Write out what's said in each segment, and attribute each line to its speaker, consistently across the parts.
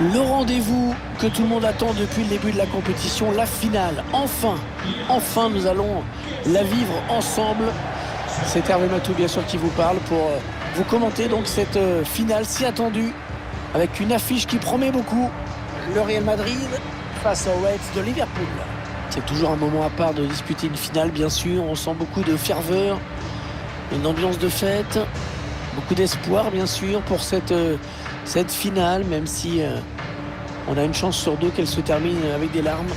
Speaker 1: Le rendez-vous que tout le monde attend depuis le début de la compétition, la finale. Enfin nous allons la vivre ensemble. C'est Hervé Matou bien sûr qui vous parle pour vous commenter donc cette finale si attendue avec une affiche qui promet beaucoup. Le Real Madrid face aux Reds de Liverpool. C'est toujours un moment à part de disputer une finale bien sûr. On sent beaucoup de ferveur, une ambiance de fête, beaucoup d'espoir bien sûr pour cette finale, même si on a une chance sur deux qu'elle se termine avec des larmes.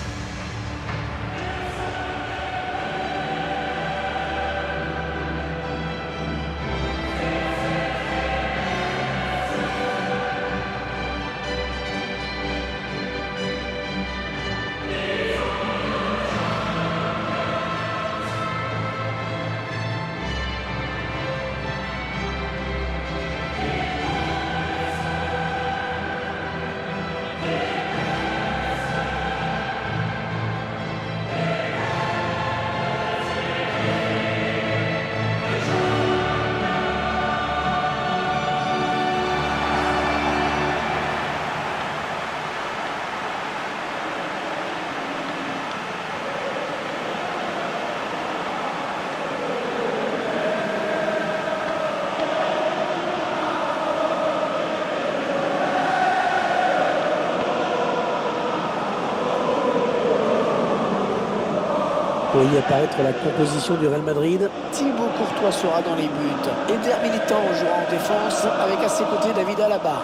Speaker 1: Vous voyez apparaître la composition du Real Madrid. Thibaut Courtois sera dans les buts. Eder Militão jouera en défense avec à ses côtés David Alaba.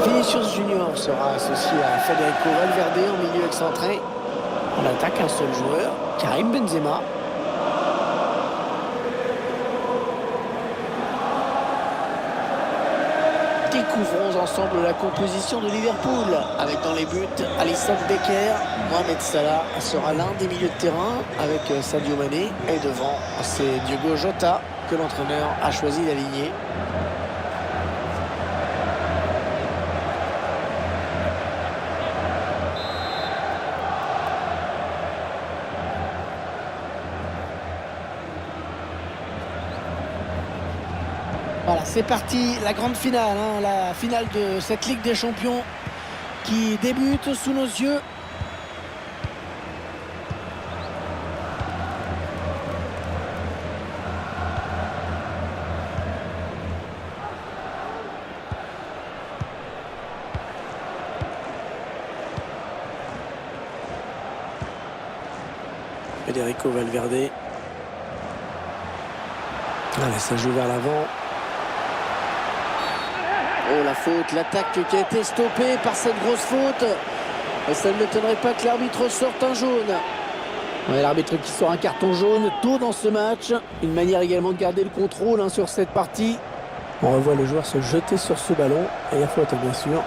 Speaker 1: Vinicius Junior sera associé à Federico Valverde en milieu excentré. En attaque, un seul joueur, Karim Benzema. Découvrons ensemble la composition de Liverpool avec dans les buts Alisson Becker. Mohamed Salah sera l'un des milieux de terrain avec Sadio Mané, et devant c'est Diogo Jota que l'entraîneur a choisi d'aligner. Voilà, c'est parti, la grande finale, la finale de cette Ligue des Champions qui débute sous nos yeux. Federico Valverde. Allez, ça joue vers l'avant. Oh la faute, l'attaque qui a été stoppée par cette grosse faute. Et ça ne m'étonnerait pas que l'arbitre sorte un jaune. Ouais, l'arbitre qui sort un carton jaune tôt dans ce match. Une manière également de garder le contrôle sur cette partie. On revoit le joueur se jeter sur ce ballon. Et il y a faute bien sûr.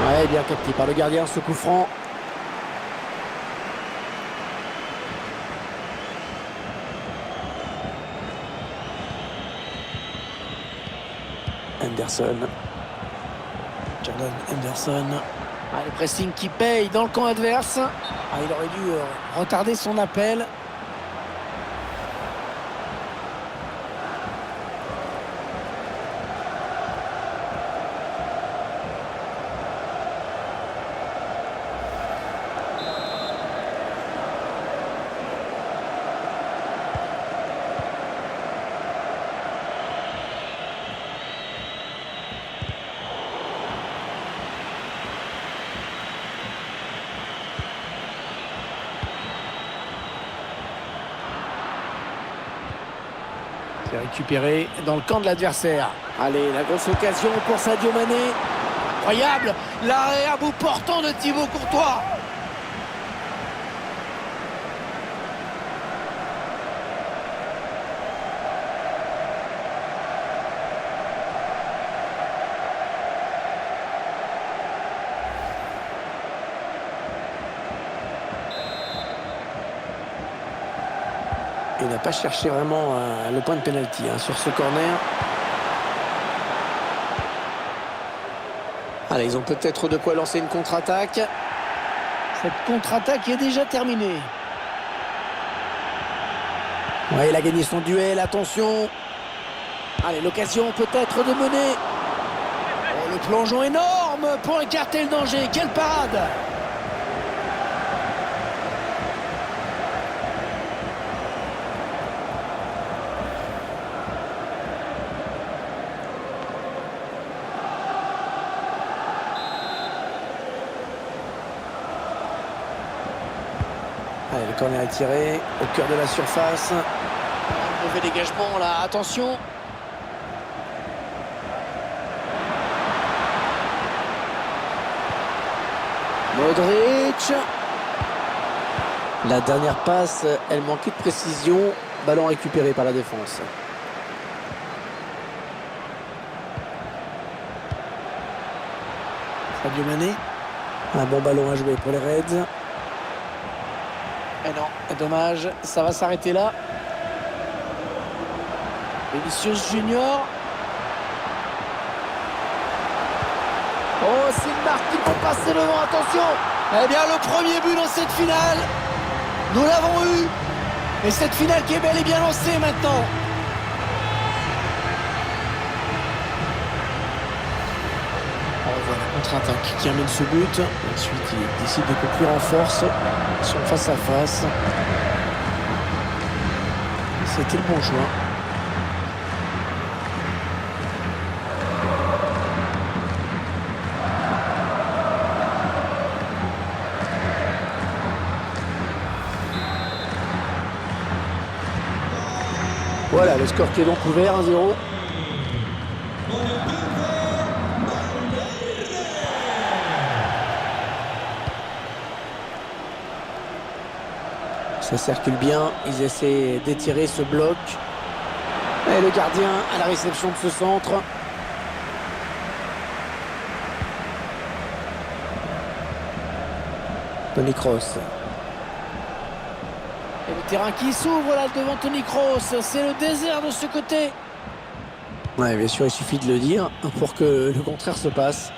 Speaker 1: Ouais, bien capté par le gardien, ce coup franc. Henderson. Jordan Henderson. Ah, le pressing qui paye dans le camp adverse. Ah, il aurait dû retarder son appel. C'est récupéré dans le camp de l'adversaire. Allez, la grosse occasion pour Sadio Mané. Incroyable, l'arrêt à bout portant de Thibaut Courtois. et n'a pas cherché vraiment le point de pénalty sur ce corner. Allez, ils ont peut-être de quoi lancer une contre-attaque. Cette contre-attaque est déjà terminée. Ouais, il a gagné son duel, attention. Allez, l'occasion peut-être de mener. Oh, le plongeon énorme pour écarter le danger. Quelle parade! Allez, le corner est tiré au cœur de la surface. Un mauvais dégagement là, attention. Modric. La dernière passe, elle manquait de précision. Ballon récupéré par la défense. Sadio Mané. Un bon ballon à jouer pour les Reds. Et non, dommage, ça va s'arrêter là. Vinicius Junior. Oh, c'est une marque qui peut passer devant, attention. Eh bien, le premier but dans cette finale, nous l'avons eu. Et cette finale qui est bel et bien lancée maintenant. On voit la contre-attaque qui amène ce but. Ensuite, il décide de conclure en force. Ils sont face à face. C'était le bon choix. Voilà, le score qui est donc ouvert, 1-0. Ça circule bien, ils essaient d'étirer ce bloc. Et le gardien à la réception de ce centre. Toni Kroos. Et le terrain qui s'ouvre là devant Toni Kroos. C'est le désert de ce côté. Ouais, bien sûr, il suffit de le dire pour que le contraire se passe.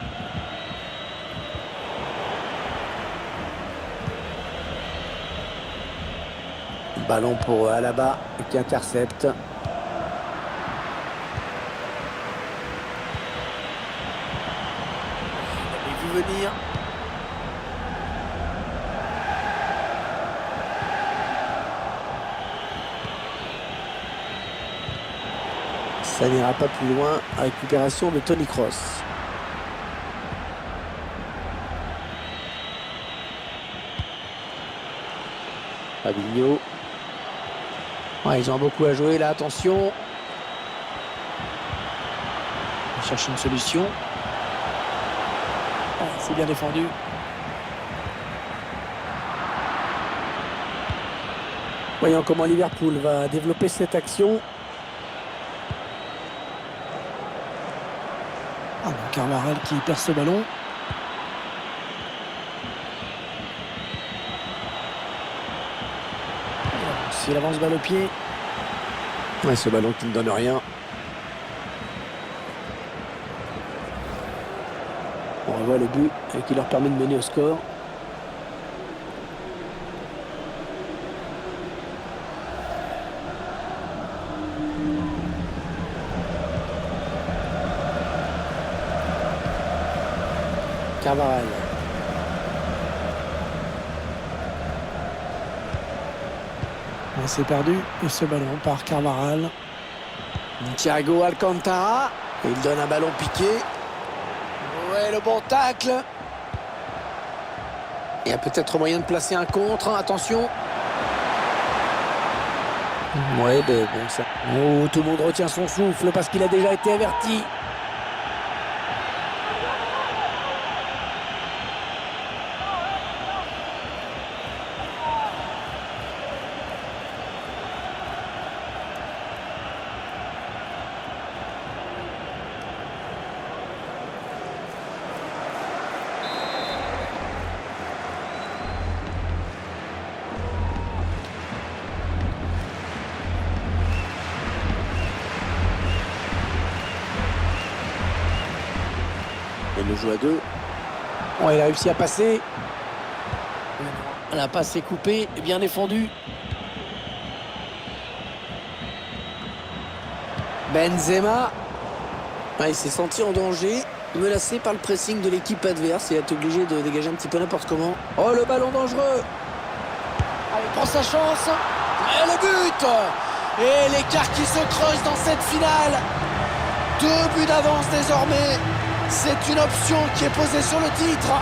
Speaker 1: Ballon pour Alaba qui intercepte. Il avait vu venir. Ça n'ira pas plus loin. Récupération de Toni Kroos. Fabinho. Ouais, ils ont beaucoup à jouer là, attention. On cherche une solution. Ouais, c'est bien défendu. Voyons comment Liverpool va développer cette action. Ah, Carvajal qui perd ce ballon. S'il avance balle au pied. Ouais, ce ballon qui ne donne rien. On revoit le but qui leur permet de mener au score. Carvajal. C'est perdu ce ballon par Carvajal. Thiago Alcantara. Il donne un ballon piqué. Ouais, le bon tacle. Il y a peut-être moyen de placer un contre. Attention. Ouais, ben bon ça. Oh, tout le monde retient son souffle parce qu'il a déjà été averti. Il le joue à deux. Bon, il a réussi à passer. La passe est coupée et bien défendue. Benzema. Ah, il s'est senti en danger, menacé par le pressing de l'équipe adverse. Il a été obligé de dégager un petit peu n'importe comment. Oh, le ballon dangereux. Allez, prend sa chance. Et le but. Et l'écart qui se creuse dans cette finale. 2 buts d'avance désormais. C'est une option qui est posée sur le titre.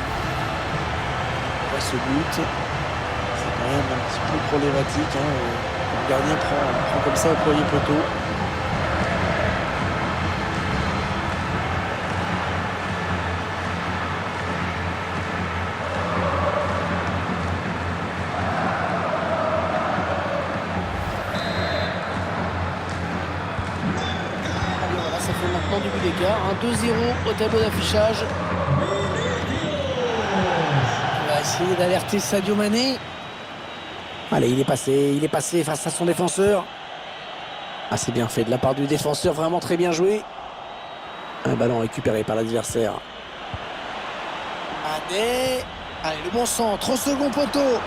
Speaker 1: Ouais, ce but, c'est quand même un petit peu problématique. Le gardien prend comme ça au premier poteau. Du but d'écart, 2-0 au tableau d'affichage. On va essayer d'alerter Sadio Mané. Allez, il est passé face à son défenseur. Ah, c'est bien fait de la part du défenseur, vraiment très bien joué. Un ballon récupéré par l'adversaire. Mané. Allez, le bon centre au second poteau.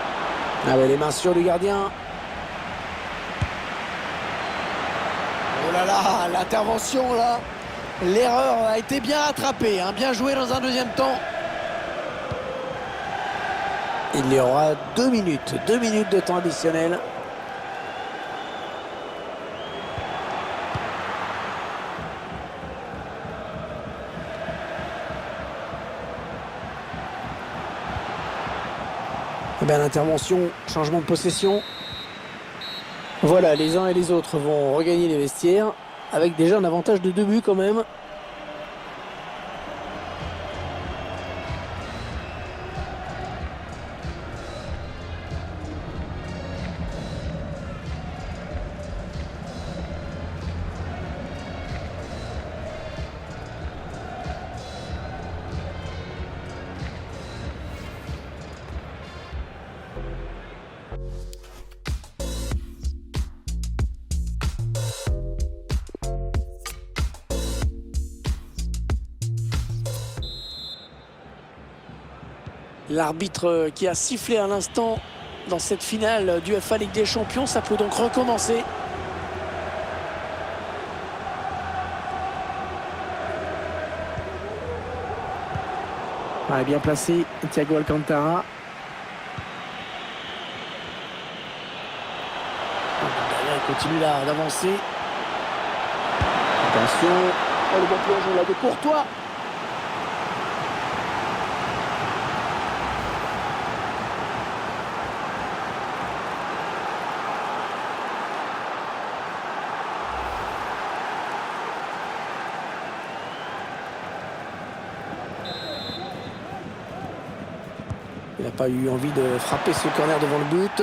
Speaker 1: Ah ouais, les mains sûres du gardien. Oh là là, l'intervention là. L'erreur a été bien rattrapée, bien joué dans un deuxième temps. Il y aura 2 minutes de temps additionnel. Et bien l'intervention, changement de possession. Voilà, les uns et les autres vont regagner les vestiaires. Avec déjà un avantage de 2 buts quand même. L'arbitre qui a sifflé à l'instant dans cette finale du UEFA Ligue des Champions, ça peut donc recommencer. Bien placé, Thiago Alcantara. Il continue là d'avancer. Attention, oh, le bon plongeon là de Courtois. Il n'a pas eu envie de frapper ce corner devant le but.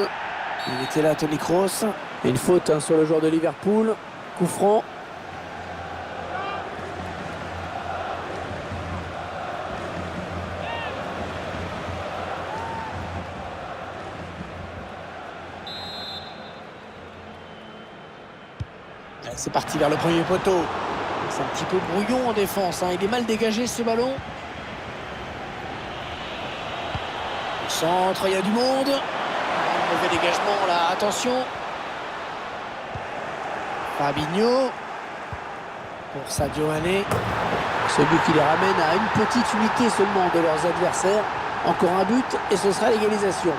Speaker 1: Il était là, Toni Kroos. Une faute sur le joueur de Liverpool. Coup franc. C'est parti vers le premier poteau. C'est un petit peu brouillon en défense. Il est mal dégagé ce ballon. Centre, il y a du monde. Mauvais dégagement là, attention. Fabinho. Pour Sadio Mané. Ce but qui les ramène à une petite unité seulement de leurs adversaires. Encore un but et ce sera l'égalisation.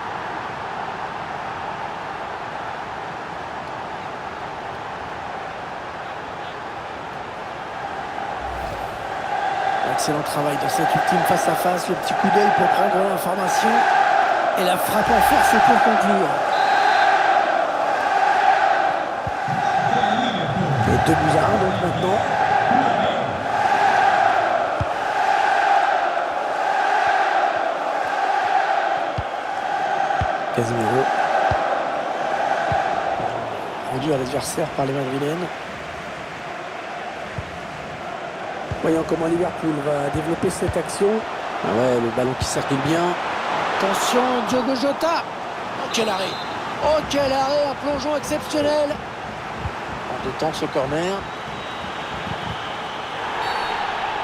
Speaker 1: Excellent travail dans cette ultime face-à-face. Le petit coup d'œil pour prendre l'information. Et la frappe en force pour conclure. Et 2 buts à 1 donc maintenant. Casemiro. Rendu à l'adversaire par les Madrilènes. Voyons comment Liverpool va développer cette action. Ah ouais, le ballon qui circule bien. Attention, Diogo Jota. Oh, quel arrêt. Oh, quel arrêt, un plongeon exceptionnel. En 2 temps, ce corner.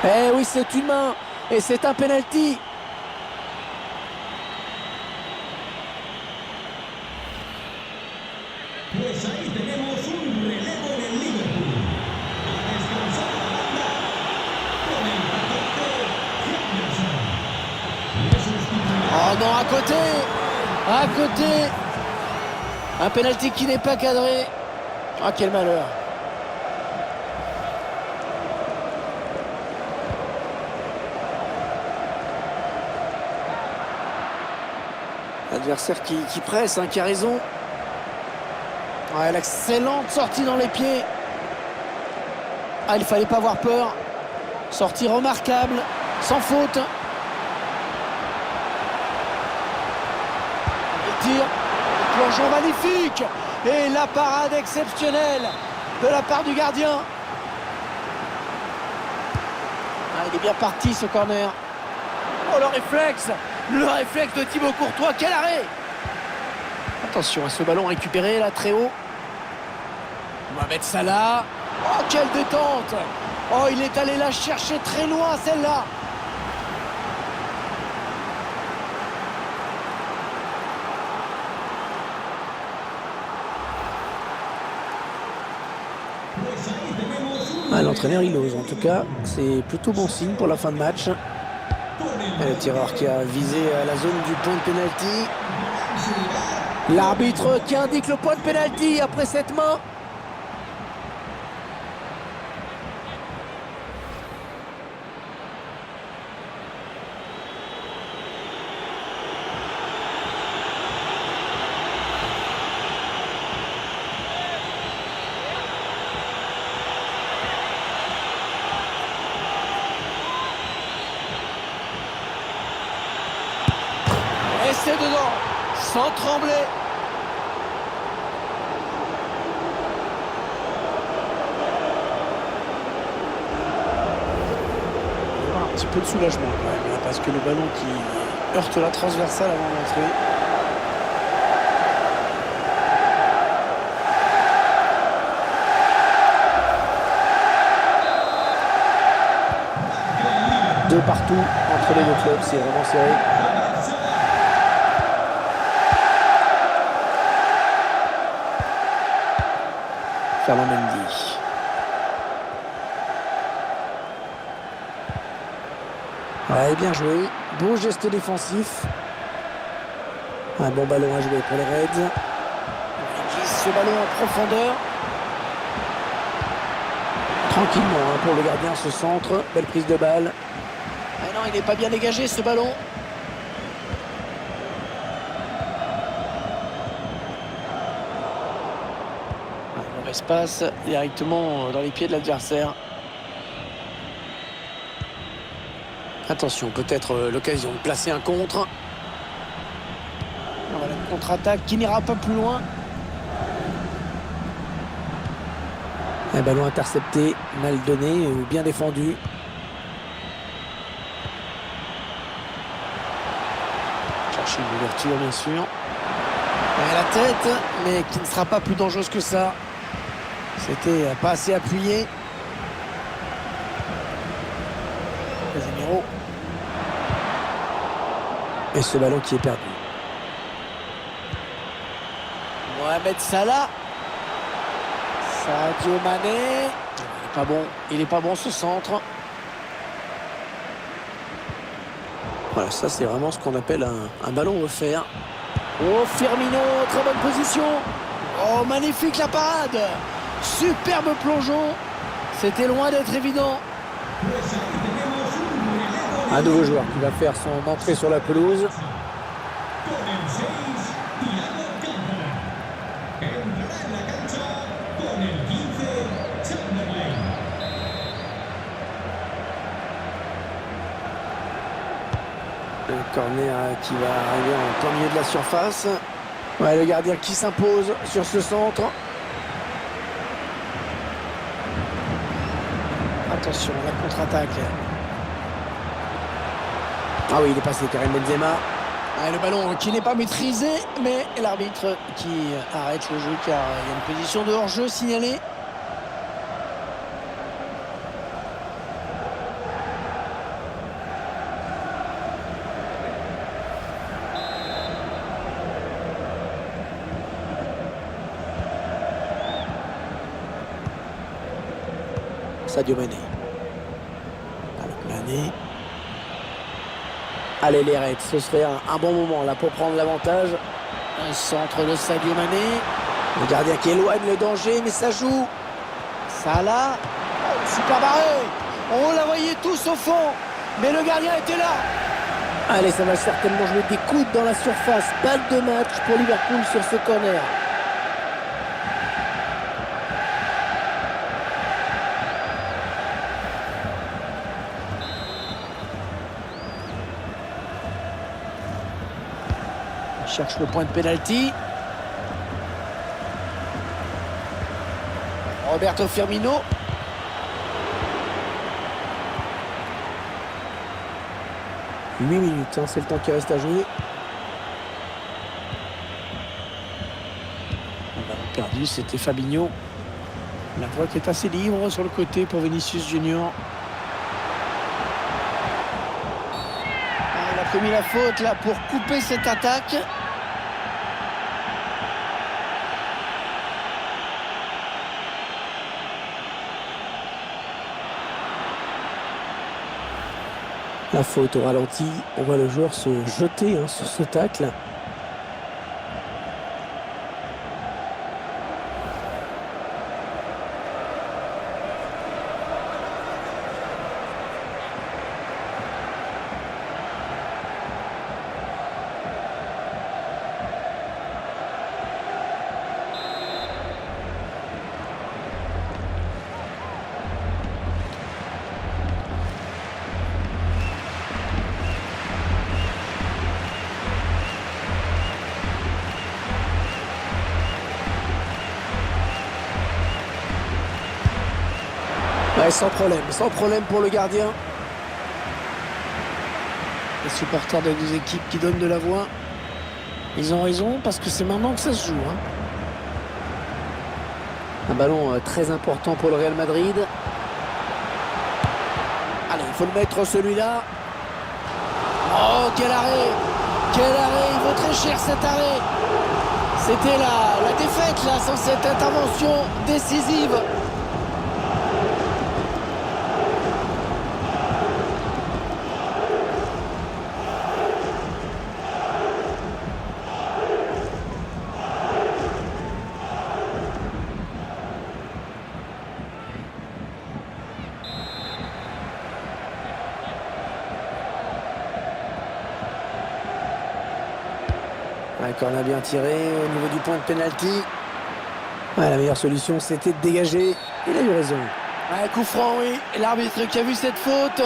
Speaker 1: Eh oui, c'est une main. Et c'est un penalty. Oh non, à côté. À côté. Un penalty qui n'est pas cadré. Ah, quel malheur. L'adversaire qui presse, hein, qui a raison. Ouais, l'excellente sortie dans les pieds. Ah, il ne fallait pas avoir peur. Sortie remarquable, sans faute. Le tir, le plongeon magnifique. Et la parade exceptionnelle de la part du gardien. Ah, il est bien parti ce corner. Oh, le réflexe de Thibaut Courtois, quel arrêt! Attention à ce ballon récupéré là très haut. Mohamed Salah. Oh, quelle détente! Oh, il est allé la chercher très loin celle-là. Ah, l'entraîneur il ose, en tout cas c'est plutôt bon signe pour la fin de match. Le tireur qui a visé la zone du point de pénalty. L'arbitre qui indique le point de pénalty après cette main. Et c'est dedans, sans trembler. Un petit peu de soulagement quand même, là, parce que le ballon qui heurte la transversale avant d'entrer. Deux partout entre les deux clubs, c'est vraiment serré. Ferland Mendy. Ouais, bien joué. Beau geste défensif. Un bon ballon à jouer pour les Reds. Il glisse ce ballon en profondeur. Tranquillement hein, pour le gardien ce centre. Belle prise de balle. Ah non, il n'est pas bien dégagé ce ballon. Mauvaise passe directement dans les pieds de l'adversaire. Attention, peut-être l'occasion de placer un contre. Voilà une contre-attaque qui n'ira pas plus loin. Un ballon intercepté, mal donné ou bien défendu. Chercher une ouverture bien sûr. Et la tête, mais qui ne sera pas plus dangereuse que ça. C'était pas assez appuyé. Casemiro. Et ce ballon qui est perdu. Mohamed Salah. Sadio Mané. Il n'est pas bon. Il n'est pas bon ce centre. Voilà, ça c'est vraiment ce qu'on appelle un ballon offert. Oh, Firmino, très bonne position. Oh, magnifique la parade. Superbe plongeon. C'était loin d'être évident. Un nouveau joueur qui va faire son entrée sur la pelouse. Le corner qui va arriver en plein milieu de la surface. Ouais, le gardien qui s'impose sur ce centre. Attention, la contre-attaque. Ah oui, il est passé Karim Benzema. Ouais, le ballon qui n'est pas maîtrisé, mais l'arbitre qui arrête le jeu car il y a une position de hors-jeu signalée. Sadio Mané. Avec Mané. Allez les Reds, ce serait un bon moment là pour prendre l'avantage. Un centre de Sadio Mané. Le gardien qui éloigne le danger, mais ça joue. Salah. Oh, super barré. On la voyait tous au fond, mais le gardien était là. Allez, ça va certainement jouer des coudes dans la surface. Balle de match pour Liverpool sur ce corner. Il cherche le point de pénalty. Roberto Firmino. « 8 minutes, hein, c'est le temps qui reste à jouer. » On a perdu, c'était Fabinho. La voie qui est assez libre sur le côté pour Vinicius Junior. Il a commis la faute là pour couper cette attaque. La faute au ralenti, on voit le joueur se jeter sur ce tacle. Ouais, sans problème pour le gardien. Les supporters des deux équipes qui donnent de la voix, ils ont raison parce que c'est maintenant que ça se joue. Un ballon très important pour le Real Madrid. Allez, il faut le mettre celui-là. Oh, quel arrêt! Quel arrêt! Il vaut très cher cet arrêt. C'était la défaite là sans cette intervention décisive. Un corner bien tiré au niveau du point de pénalty. Ouais, la meilleure solution, c'était de dégager. Il a eu raison. Un coup franc, oui. Et l'arbitre qui a vu cette faute.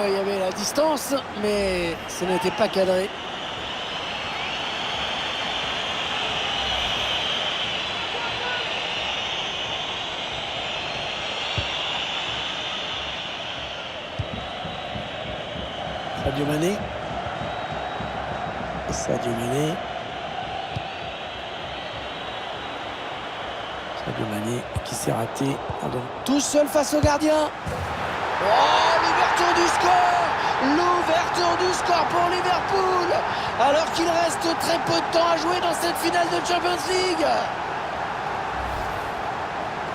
Speaker 1: Il y avait la distance, mais ce n'était pas cadré. Sadio Mané. Sadio Mané. Sadio Mané qui s'est raté. Pardon. Tout seul face au gardien. Oh, l'ouverture du score! L'ouverture du score pour Liverpool! Alors qu'il reste très peu de temps à jouer dans cette finale de Champions League.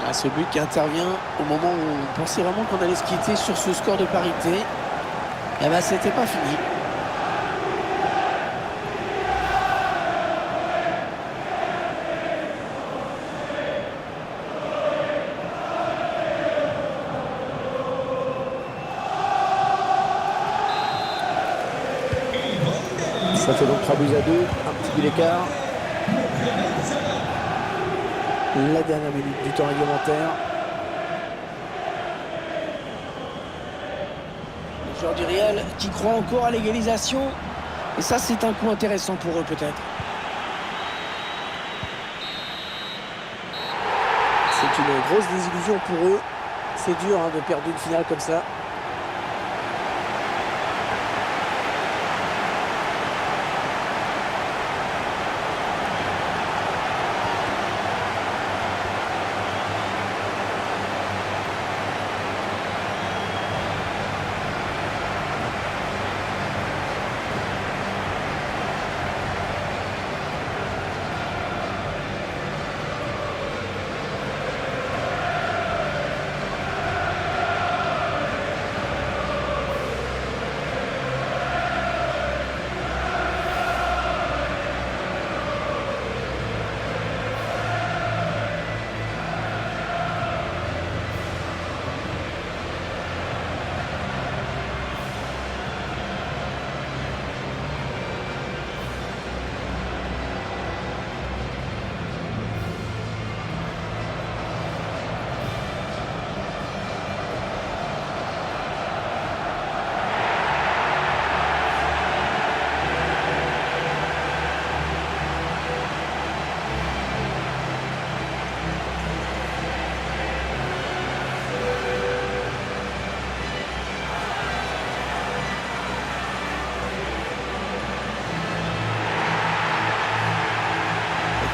Speaker 1: Ah, ce but qui intervient au moment où on pensait vraiment qu'on allait se quitter sur ce score de parité. Et ben, c'était pas fini. Ça fait donc 3 buts à 2, un petit but d'écart. La dernière minute du temps réglementaire. Les joueurs du Real qui croient encore à l'égalisation. Et ça, c'est un coup intéressant pour eux peut-être. C'est une grosse désillusion pour eux. C'est dur hein, de perdre une finale comme ça.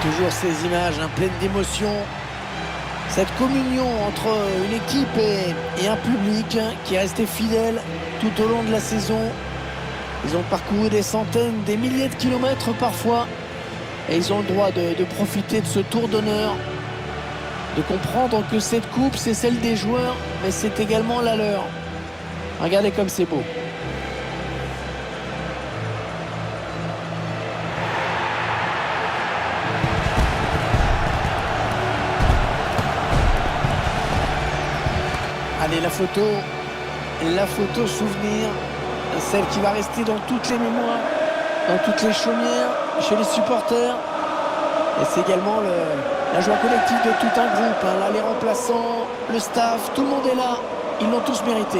Speaker 1: Toujours ces images pleines d'émotion. Cette communion entre une équipe et un public qui est resté fidèle tout au long de la saison. Ils ont parcouru des centaines, des milliers de kilomètres parfois. Et ils ont le droit de profiter de ce tour d'honneur. De comprendre que cette coupe, c'est celle des joueurs, mais c'est également la leur. Regardez comme c'est beau. Allez, la photo souvenir, celle qui va rester dans toutes les mémoires, dans toutes les chaumières, chez les supporters. Et c'est également la joie collective de tout un groupe. Là, les remplaçants, le staff, tout le monde est là. Ils l'ont tous mérité.